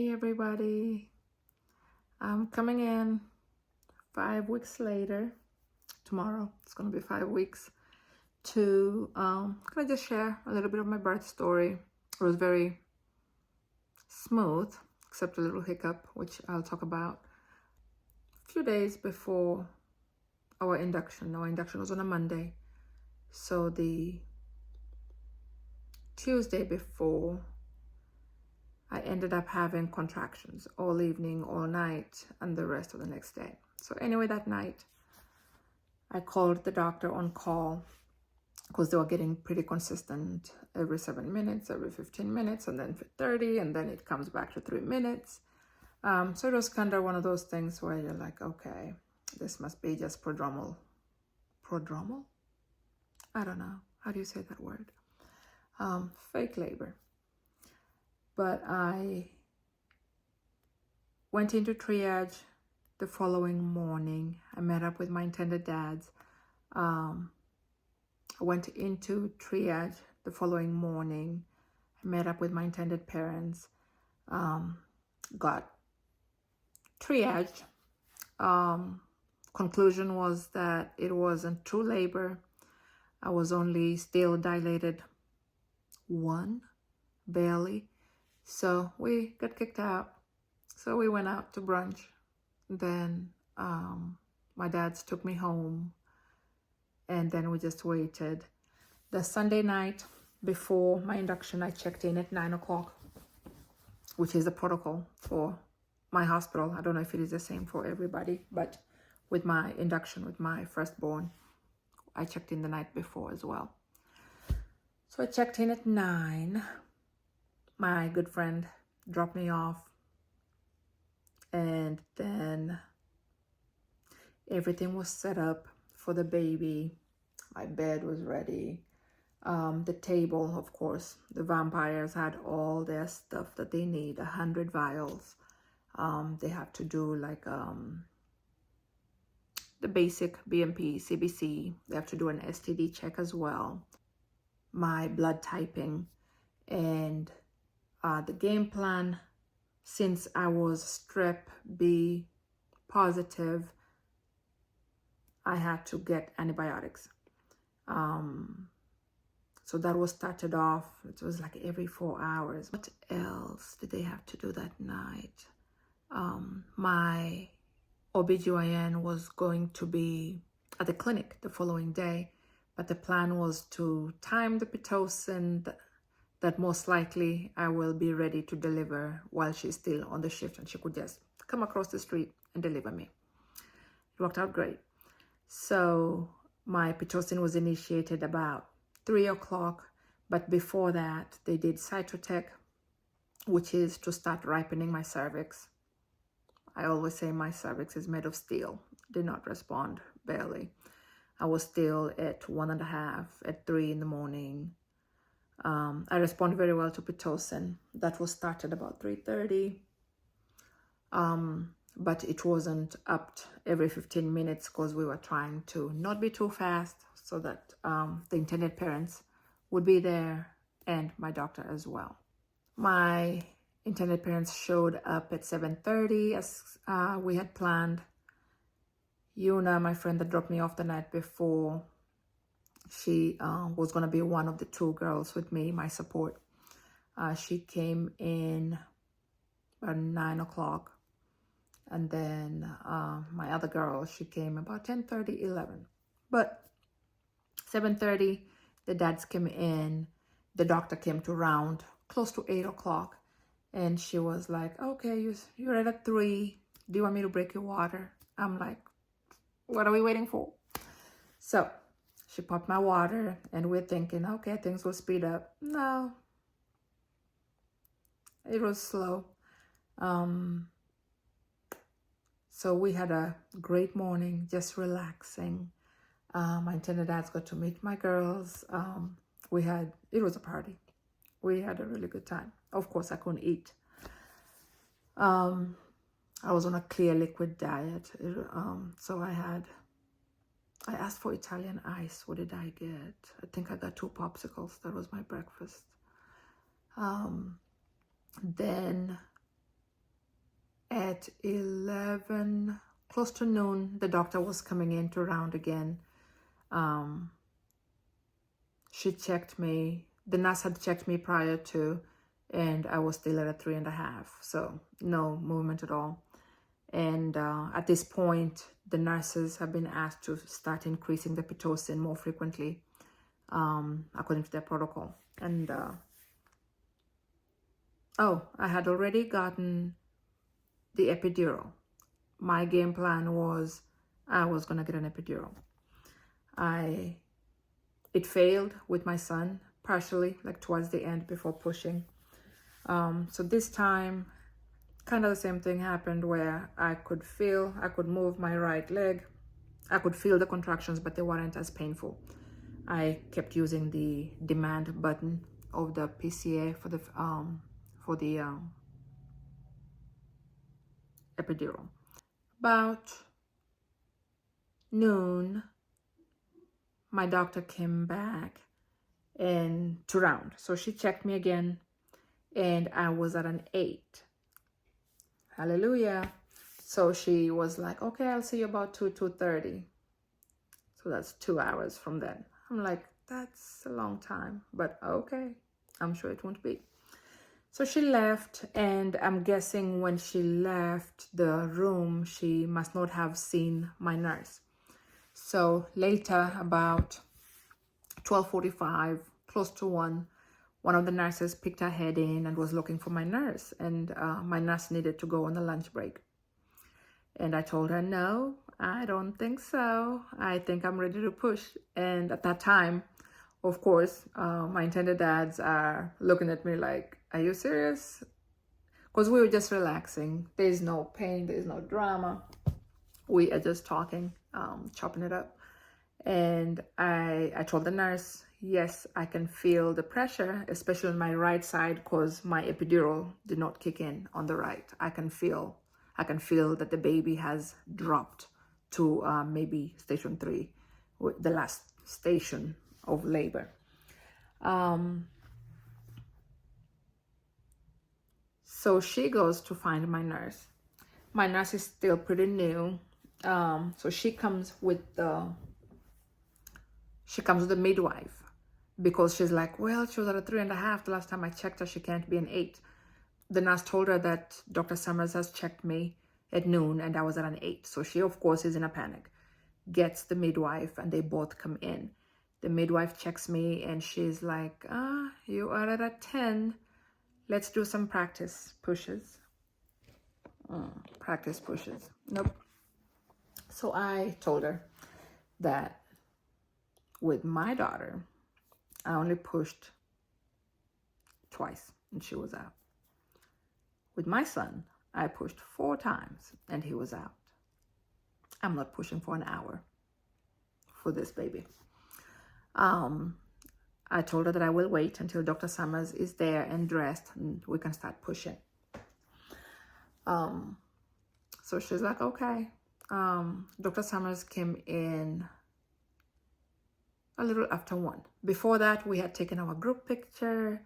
Hey everybody, I'm coming in 5 weeks later. Tomorrow it's going to be 5 weeks to kind of just share a little bit of my birth story. It was very smooth, except a little hiccup, which I'll talk about. A few days before our induction was on a Monday, so the Tuesday before, I ended up having contractions all evening, all night, and the rest of the next day. So anyway, that night, I called the doctor on call because they were getting pretty consistent every 7 minutes, every 15 minutes, and then for 30, and then it comes back to 3 minutes. So it was kind of one of those things where you're like, okay, this must be just prodromal. Prodromal? I don't know. How do you say that word? Fake labor. But I went into triage the following morning. I met up with my intended dads. I went into triage the following morning. I met up with my intended parents. Got triaged. Conclusion was that it wasn't true labor. I was only still dilated 1, barely. So we got kicked out. So we went out to brunch. Then my dads took me home, and then we just waited. The Sunday night before my induction, I checked in at 9 o'clock, which is the protocol for my hospital. I don't know if it is the same for everybody, but with my induction with my firstborn, I checked in the night before as well. So I checked in at 9. My good friend dropped me off, and then everything was set up for the baby. My bed was ready. The table, of course, the vampires had all their stuff that they need, 100 vials. They have to do like the basic BMP, CBC. They have to do an STD check as well. My blood typing, and the game plan, since I was strep B positive, I had to get antibiotics. So that was started off. It was like every 4 hours. What else did they have to do that night? My OBGYN was going to be at the clinic the following day, but the plan was to time the Pitocin that most likely I will be ready to deliver while she's still on the shift, and she could just come across the street and deliver me. It worked out great. So my Pitocin was initiated about 3 o'clock, but before that they did Cytotec, which is to start ripening my cervix. I always say my cervix is made of steel. Did not respond, barely. I was still at 1.5 at 3 in the morning. I respond very well to Pitocin. That was started about 3:30. But it wasn't upped every 15 minutes because we were trying to not be too fast so that the intended parents would be there, and my doctor as well. My intended parents showed up at 7:30 as we had planned. Yuna, my friend that dropped me off the night before, she was going to be one of the 2 girls with me, my support. She came in about 9 o'clock. And then my other girl, she came about 10:30, 11. But 7:30, the dads came in. The doctor came to round close to 8 o'clock. And she was like, okay, you're at 3. Do you want me to break your water? I'm like, what are we waiting for? So she popped my water, and we're thinking, okay, things will speed up. No, it was slow. So we had a great morning, just relaxing. My intended dads got to meet my girls. It was a party. We had a really good time. Of course, I couldn't eat. I was on a clear liquid diet. So I asked for Italian ice. What did I get? I think I got 2 popsicles. That was my breakfast. Then at 11, close to noon, the doctor was coming in to round again. She checked me. The nurse had checked me prior to, and I was still at a 3.5, so no movement at all. And at this point, the nurses have been asked to start increasing the Pitocin more frequently, according to their protocol. And oh, I had already gotten the epidural. My game plan was I was gonna get an epidural. It failed with my son partially, like towards the end before pushing. So this time, kind of the same thing happened where I could move my right leg. I could feel the contractions, but they weren't as painful. I kept using the demand button of the PCA for the epidural. About noon, my doctor came back and to round. So she checked me again, and I was at an 8. Hallelujah. So she was like, okay, I'll see you about 2:30. So that's 2 hours from then. I'm like, that's a long time, but okay, I'm sure it won't be. So she left, and I'm guessing when she left the room, she must not have seen my nurse. So later, about 12:45, close to 1, one of the nurses picked her head in and was looking for my nurse, and my nurse needed to go on a lunch break. And I told her, no, I don't think so. I think I'm ready to push. And at that time, of course, my intended dads are looking at me like, are you serious? Because we were just relaxing. There's no pain, there's no drama. We are just talking, chopping it up. And I told the nurse, yes, I can feel the pressure, especially on my right side, because my epidural did not kick in on the right. I can feel that the baby has dropped to maybe station 3, the last station of labor. So she goes to find my nurse. My nurse is still pretty new. So she comes with the midwife, because she's like, well, she was at a 3.5. The last time I checked her, she can't be an 8. The nurse told her that Dr. Summers has checked me at noon and I was at an 8. So she, of course, is in a panic, gets the midwife, and they both come in. The midwife checks me and she's like, you are at a 10. Let's do some practice pushes. Practice pushes. Nope. So I told her that with my daughter, I only pushed twice and she was out. With my son, I pushed 4 times and he was out. I'm not pushing for an hour for this baby. I told her that I will wait until Dr. Summers is there and dressed and we can start pushing. So she's like, okay. Dr. Summers came in a little after 1. Before that, we had taken our group picture.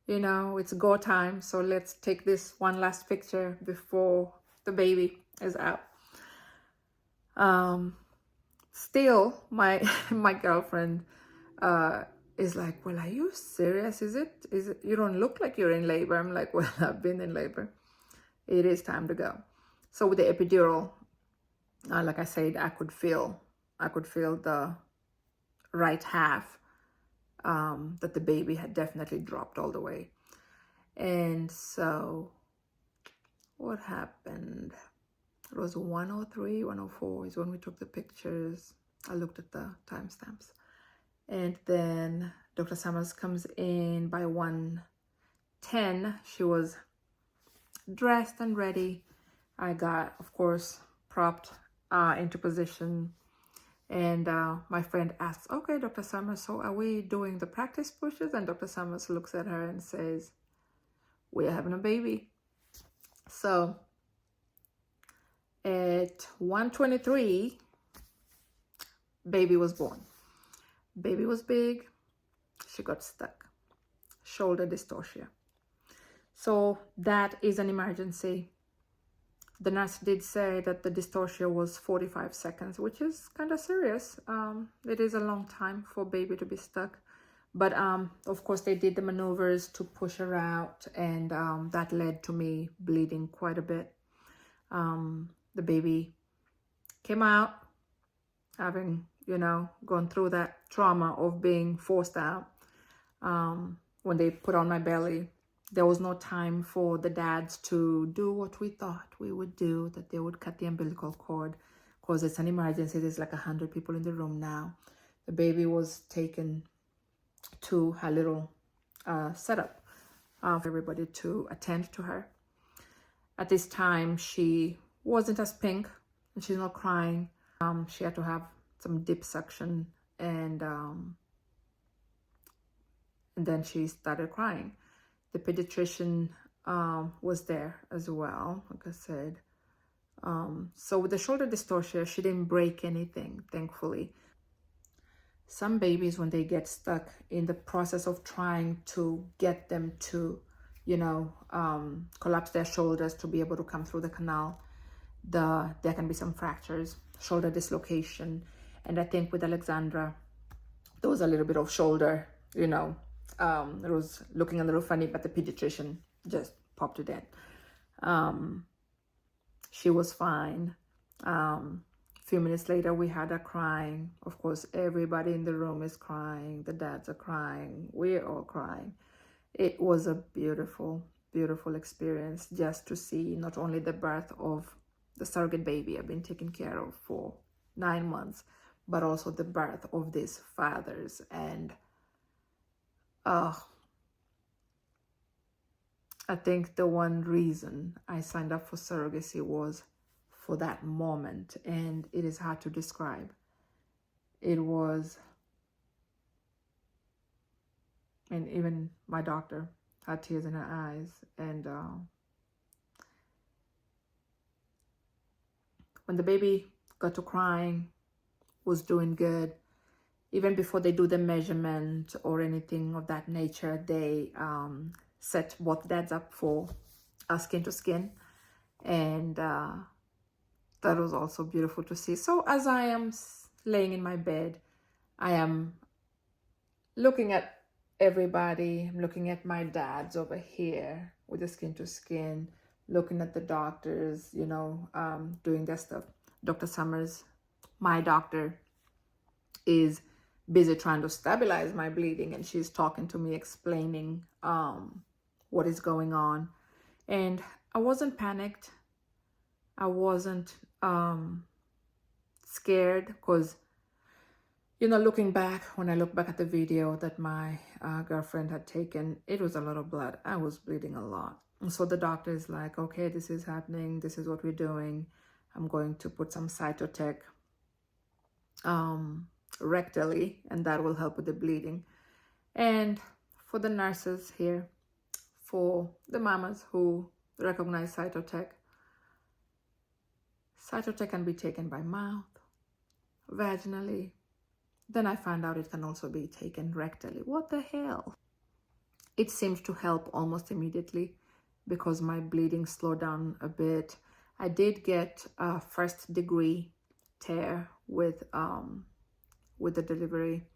You know, it's go time, so let's take this one last picture before the baby is out. Still, my girlfriend is like, well, are you serious? Is it? You don't look like you're in labor. I'm like, well, I've been in labor. It is time to go. So with the epidural, like I said, I could feel the right half, that the baby had definitely dropped all the way. And so what happened? It was 1:03, 1:04 is when we took the pictures. I looked at the timestamps. And then Dr. Summers comes in by 1:10. She was dressed and ready. I got, of course, propped into position. And my friend asks, okay, Dr. Summers, so are we doing the practice pushes? And Dr. Summers looks at her and says, we're having a baby. So at 1:23, baby was born. Baby was big. She got stuck. Shoulder dystocia. So that is an emergency. The nurse did say that the dystocia was 45 seconds, which is kind of serious. It is a long time for baby to be stuck. But of course, they did the maneuvers to push her out, and that led to me bleeding quite a bit. The baby came out having, gone through that trauma of being forced out. When they put on my belly, there was no time for the dads to do what we thought we would do, that they would cut the umbilical cord, because it's an emergency. There's like 100 people in the room now. The baby was taken to her little setup for everybody to attend to her. At this time, she wasn't as pink, and she's not crying. She had to have some dip suction, and then she started crying. The pediatrician was there as well, like I said. So with the shoulder dystocia, she didn't break anything, thankfully. Some babies, when they get stuck in the process of trying to get them to, collapse their shoulders to be able to come through the canal, there can be some fractures, shoulder dislocation. And I think with Alexandra, there was a little bit of shoulder, it was looking a little funny, but the pediatrician just popped it in. She was fine. A few minutes later, we had her crying. Of course, everybody in the room is crying. The dads are crying. We're all crying. It was a beautiful, beautiful experience just to see not only the birth of the surrogate baby I've been taking care of for 9 months, but also the birth of these fathers. And I think the one reason I signed up for surrogacy was for that moment, and it is hard to describe. It was, and even my doctor had tears in her eyes. And when the baby got to crying, was doing good, even before they do the measurement or anything of that nature, they set both dads up for skin to skin. And that was also beautiful to see. So as I am laying in my bed, I am looking at everybody. I'm looking at my dads over here with the skin to skin, looking at the doctors, doing their stuff. Dr. Summers, my doctor, is busy trying to stabilize my bleeding, and she's talking to me, explaining what is going on. And I wasn't panicked. I wasn't scared, because looking back, when I look back at the video that my girlfriend had taken, it was a lot of blood. I was bleeding a lot. And so the doctor is like, okay, this is happening, this is what we're doing. I'm going to put some cytotec rectally, and that will help with the bleeding. And for the nurses here, for the mamas who recognize cytotec can be taken by mouth, vaginally. Then I found out it can also be taken rectally. What the hell? It seemed to help almost immediately, because my bleeding slowed down a bit. I did get a 1st degree tear with the delivery.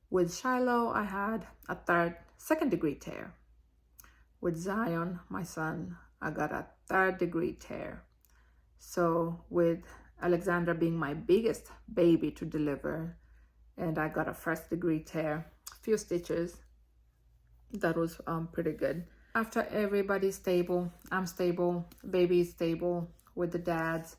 With Shiloh, I had a 2nd degree tear. With Zion, my son, I got a 3rd degree tear. So with Alexandra being my biggest baby to deliver, and I got a 1st degree tear, a few stitches, that was pretty good. After everybody's stable, I'm stable, baby is stable with the dads.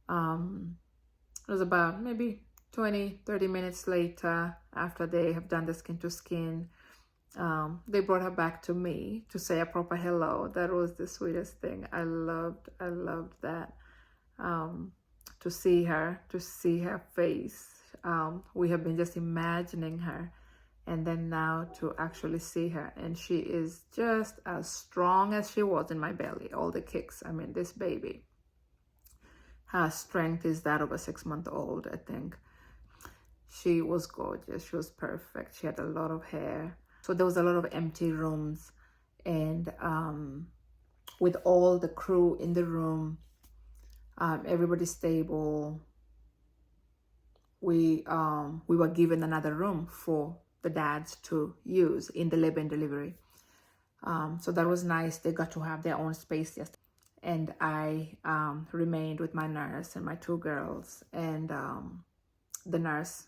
It was about maybe 20-30 minutes later, after they have done the skin to skin, they brought her back to me to say a proper hello. That was the sweetest thing. I loved that. To see her face. We have been just imagining her, and then now to actually see her, and she is just as strong as she was in my belly. All the kicks. I mean, this baby, her strength is that of a 6-month-old, I think. She was gorgeous. She was perfect. She had a lot of hair. So there was a lot of empty rooms, and with all the crew in the room, Everybody's stable. We were given another room for the dads to use in the labor and delivery. So that was nice. They got to have their own space yesterday. And I remained with my nurse and my two girls. And the nurse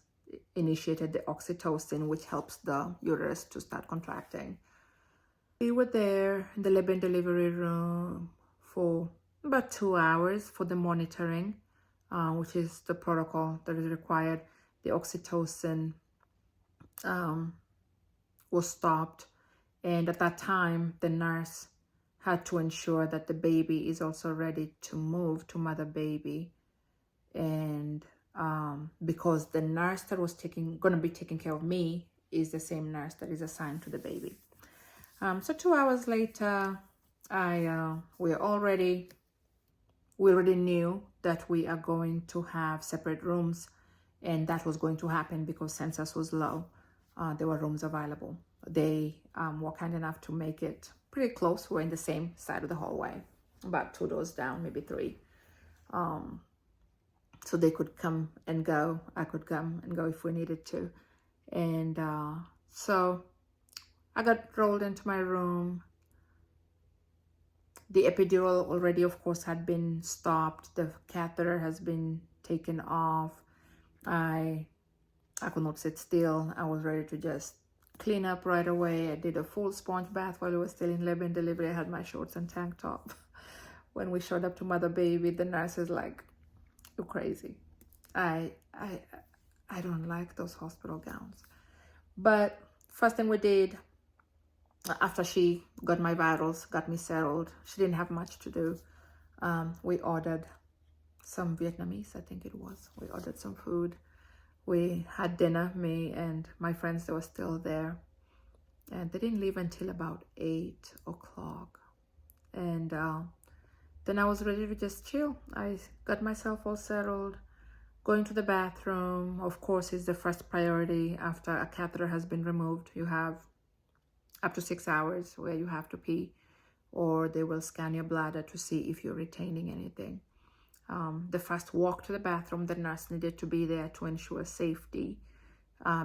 initiated the oxytocin, which helps the uterus to start contracting. We were there in the labor and delivery room for about 2 hours for the monitoring, which is the protocol that is required. The oxytocin was stopped, and at that time the nurse had to ensure that the baby is also ready to move to mother baby. And because the nurse that was gonna be taking care of me is the same nurse that is assigned to the baby. So 2 hours later, we already knew that we are going to have separate rooms, and that was going to happen because census was low. There were rooms available. They were kind enough to make it pretty close. We're in the same side of the hallway, about 2 doors down, maybe 3. So they could come and go. I could come and go if we needed to. And so I got rolled into my room. The epidural already, of course, had been stopped. The catheter has been taken off. I could not sit still. I was ready to just clean up right away. I did a full sponge bath while we were still in labor and delivery. I had my shorts and tank top. When we showed up to mother baby, the nurse is like, "You're crazy." I don't like those hospital gowns. But first thing we did, after she got my vitals, got me settled, she didn't have much to do. We ordered some Vietnamese, I think it was. We ordered some food. We had dinner, me and my friends that were still there. And they didn't leave until about 8 o'clock. And then I was ready to just chill. I got myself all settled. Going to the bathroom, of course, is the first priority. After a catheter has been removed, you have up to 6 hours where you have to pee, or they will scan your bladder to see if you're retaining anything. The first walk to the bathroom, the nurse needed to be there to ensure safety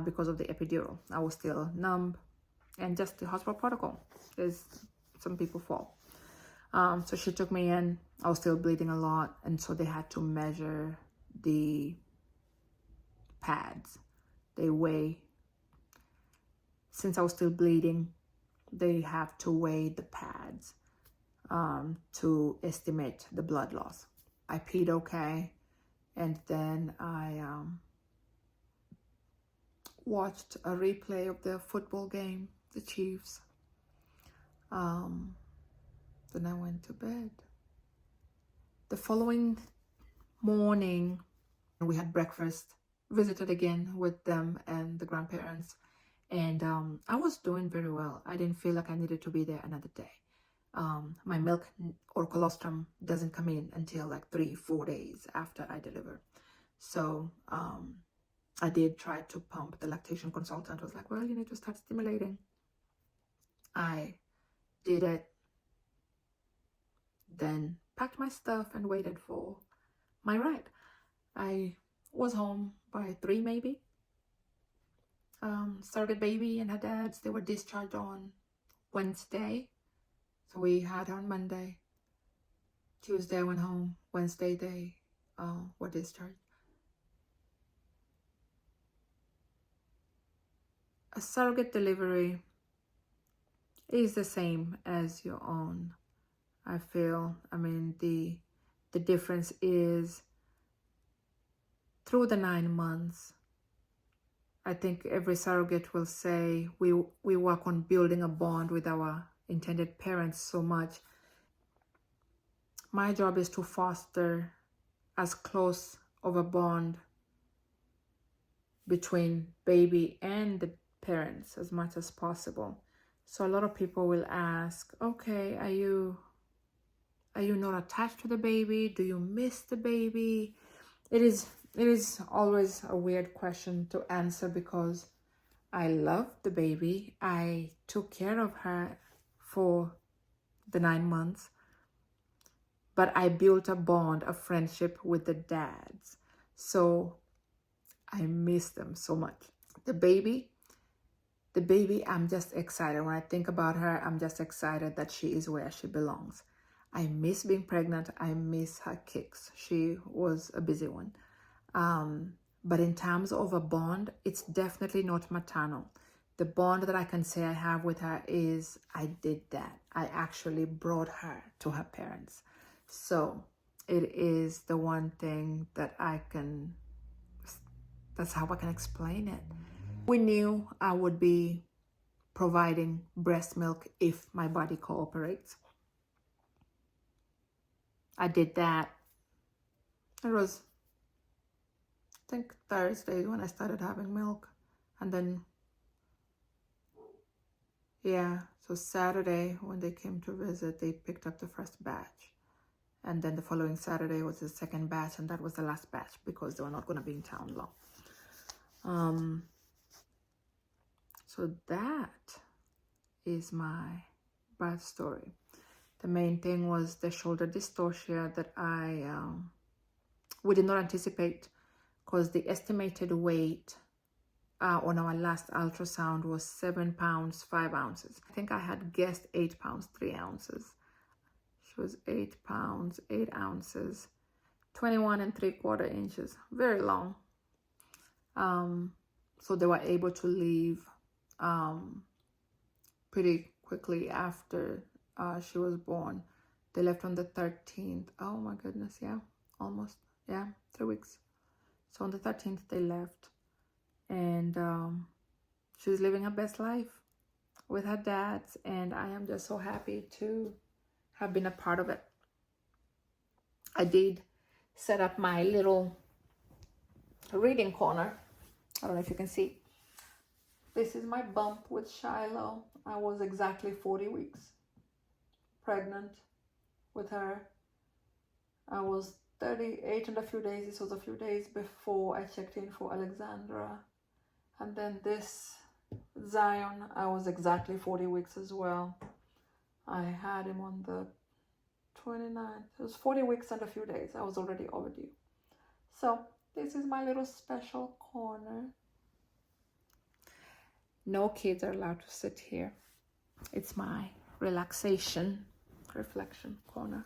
because of the epidural. I was still numb, and just the hospital protocol is some people fall. So she took me in. I was still bleeding a lot, and so they had to measure the pads. They weigh, since I was still bleeding, they have to weigh the pads to estimate the blood loss. I peed okay, and then I watched a replay of the football game, the Chiefs. Then I went to bed. The following morning, we had breakfast, visited again with them and the grandparents, and I was doing very well. I didn't feel like I needed to be there another day. My milk or colostrum doesn't come in until like 3-4 days after I deliver. So I did try to pump. The lactation consultant was like, "Well, you need to start stimulating." I did it, then packed my stuff and waited for my ride. I was home by 3 maybe. Surrogate baby and her dads, they were discharged on Wednesday. So we had her on Monday. Tuesday I went home. Wednesday they were discharged. A surrogate delivery is the same as your own, I feel. I mean, the difference is through the 9 months, I think every surrogate will say we work on building a bond with our intended parents so much. My job is to foster as close of a bond between baby and the parents as much as possible. So a lot of people will ask, okay, are you not attached to the baby? Do you miss the baby? It is always a weird question to answer because I love the baby. I took care of her for the 9 months. but I built a bond, a friendship with the dads. So I miss them so much. The baby, I'm just excited. When I think about her, I'm just excited that she is where she belongs. I miss being pregnant. I miss her kicks. She was a busy one. But in terms of a bond, it's definitely not maternal. The bond that I can say I have with her is I did that. I actually brought her to her parents. So it is the one thing that that's how I can explain it. We knew I would be providing breast milk if my body cooperates. I did that. It was, I think, Thursday when I started having milk. And then, yeah, so Saturday when they came to visit, they picked up the first batch. And then the following Saturday was the second batch, and that was the last batch because they were not going to be in town long. So that is my birth story. The main thing was the shoulder dystocia that we did not anticipate, because the estimated weight on our last ultrasound was 7 pounds 5 ounces. I think I had guessed 8 pounds 3 ounces. She was 8 pounds 8 ounces, 21 3/4 inches, very long. So they were able to leave pretty quickly after she was born. They left on the 13th. Oh my goodness, yeah, almost, yeah, 3 weeks. So on the 13th they left, and she's living her best life with her dads, and I am just so happy to have been a part of it. I did set up my little reading corner. I don't know if you can see. This is my bump with Shiloh. I was exactly 40 weeks pregnant with her. I was 38 and a few days. This was a few days before I checked in for Alexandra. And then this Zion, I was exactly 40 weeks as well. I had him on the 29th. It was 40 weeks and a few days. I was already overdue. So this is my little special corner. No kids are allowed to sit here. It's my relaxation, reflection corner.